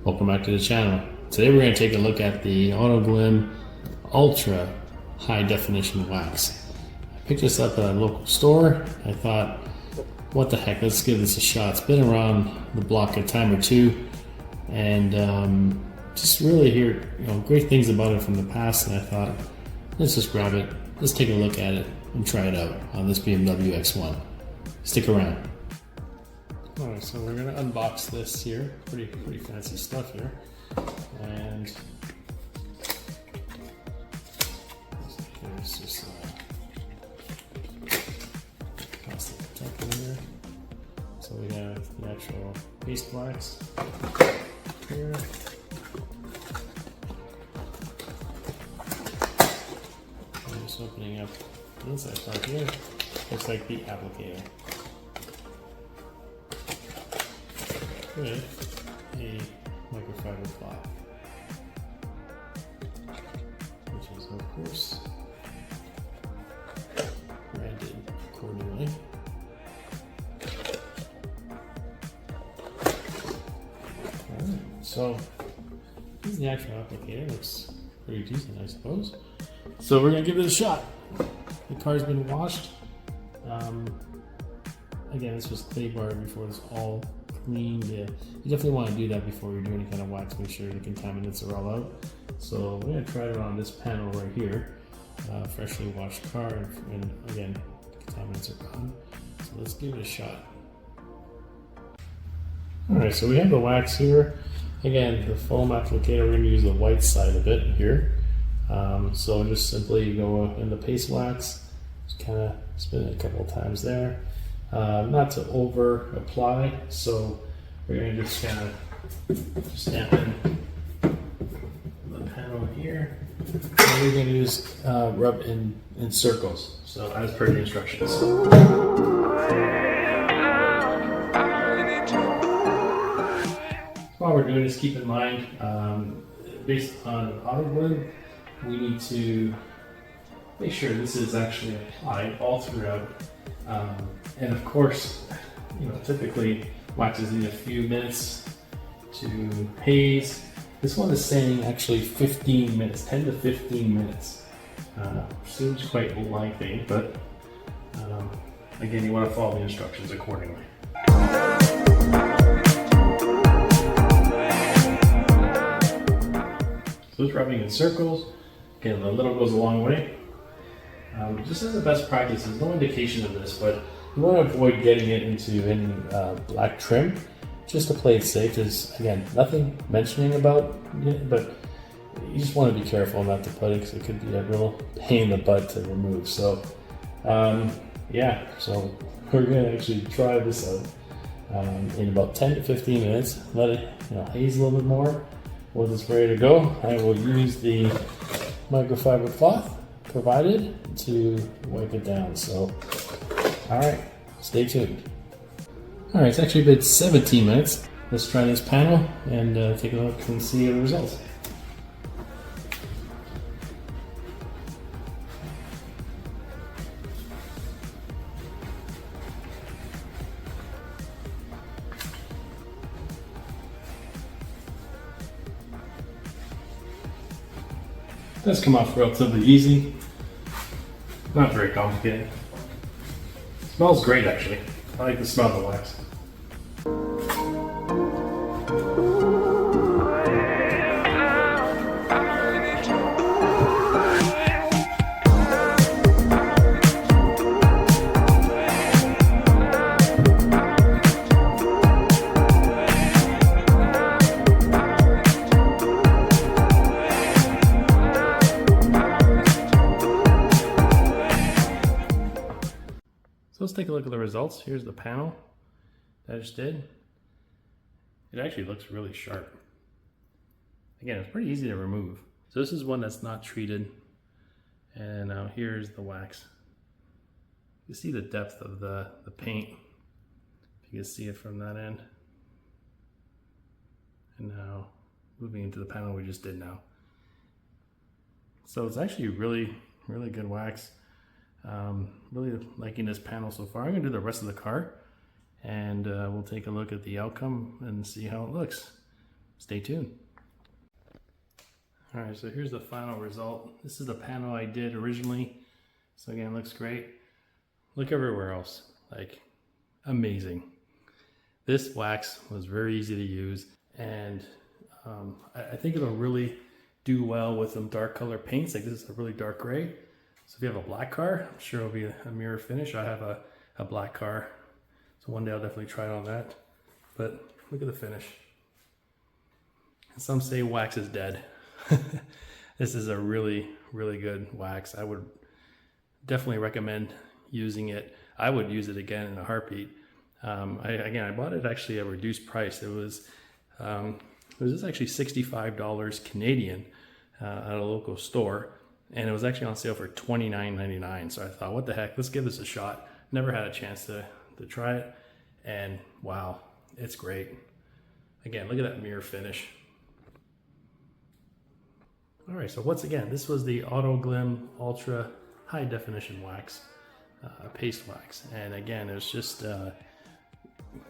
Welcome back to the channel. Today we're going to take a look at the AutoGlym Ultra High Definition Wax. I picked this up at a local store. I thought, what the heck, let's give this a shot. It's been around the block a time or two, and just really hear great things about it from the past, and I thought, let's just grab it, let's take a look at it and try it out on this BMW X1. Stick around. Alright, so we're going to unbox this here. Pretty fancy stuff here. And there's just plastic protector here. So we have the actual paste wax here. I'm just opening up the inside part here. Looks like the applicator. With a microfiber cloth, which is of course branded accordingly. Alright, so this is the actual applicator. Looks pretty decent, I suppose. So we're gonna give it a shot. The car's been washed. Again, this was clay bar before this all cleaned. You definitely want to do that before you do any kind of wax. Make sure the contaminants are all out. So we're going to try it on this panel right here. Freshly washed car, and again, the contaminants are gone. So let's give it a shot. Alright, so we have the wax here. Again, the foam applicator, we're going to use the white side of it here. So just simply go in the paste wax, just kind of spin it a couple of times there. Not to over apply, so we're going to just kind of stamp in the panel here, and we're going to use rub in circles, so as per the instructions. While we're doing this, keep in mind, based on AutoGlym, we need to make sure this is actually applied all throughout. And of course, typically waxes need a few minutes to haze. This one is saying actually 15 minutes, 10 to 15 minutes. Seems quite lengthy, but again, you want to follow the instructions accordingly. So it's rubbing in circles. Again, a little goes a long way. Just as a best practice, there's no indication of this, but you want to avoid getting it into any black trim, just to play it safe. There's, again, nothing mentioning about it, but you just want to be careful not to put it, because it could be a real pain in the butt to remove. So, yeah, so we're going to actually try this out in about 10 to 15 minutes. Let it haze a little bit more. Once it's ready to go, I will use the microfiber cloth provided to wipe it down. So, all right, stay tuned. All right, it's actually been 17 minutes. Let's try this panel and take a look and see the results. It does come off relatively easy. Not very complicated. Smells great, actually. I like the smell of the wax. So let's take a look at the results. Here's the panel that I just did. It actually looks really sharp. Again, it's pretty easy to remove. So this is one that's not treated. And now here's the wax. You see the depth of the paint. If you can see it from that end. And now moving into the panel we just did now. So it's actually really good wax. Really liking this panel so far. I'm going to do the rest of the car, and we'll take a look at the outcome and see how it looks. stay tuned. All right, so here's the final result. This is the panel I did originally. So again, looks great. Look everywhere else, like amazing. This wax was very easy to use, and I think it'll really do well with some dark color paints. Like this is a really dark gray. So if you have a black car, I'm sure it'll be a mirror finish. I have a black car, so one day I'll definitely try it on that. But look at the finish. And some say wax is dead. This is a really, really good wax. I would definitely recommend using it. I would use it again in a heartbeat. I bought it actually at a reduced price. It was actually $65 Canadian at a local store, and it was actually on sale for $29.99. So I thought, what the heck, let's give this a shot. Never had a chance to try it, and wow, it's great. Again, look at that mirror finish. All right, so once again, this was the AutoGlym Ultra High Definition Wax, paste wax. And again, it's just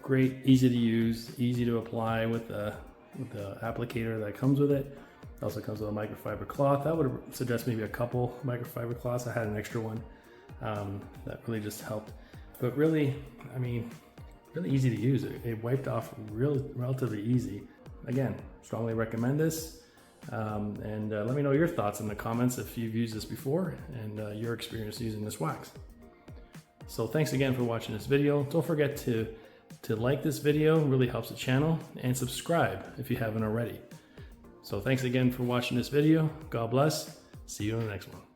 great, easy to use, easy to apply with the applicator that comes with it. It also comes with a microfiber cloth. I would suggest maybe a couple microfiber cloths. I had an extra one that really just helped. But really, I mean, really easy to use. It wiped off relatively easy. Again, strongly recommend this. And let me know your thoughts in the comments if you've used this before and your experience using this wax. So thanks again for watching this video. Don't forget to like this video, it really helps the channel, and subscribe if you haven't already. So thanks again for watching this video. God bless. See you in the next one.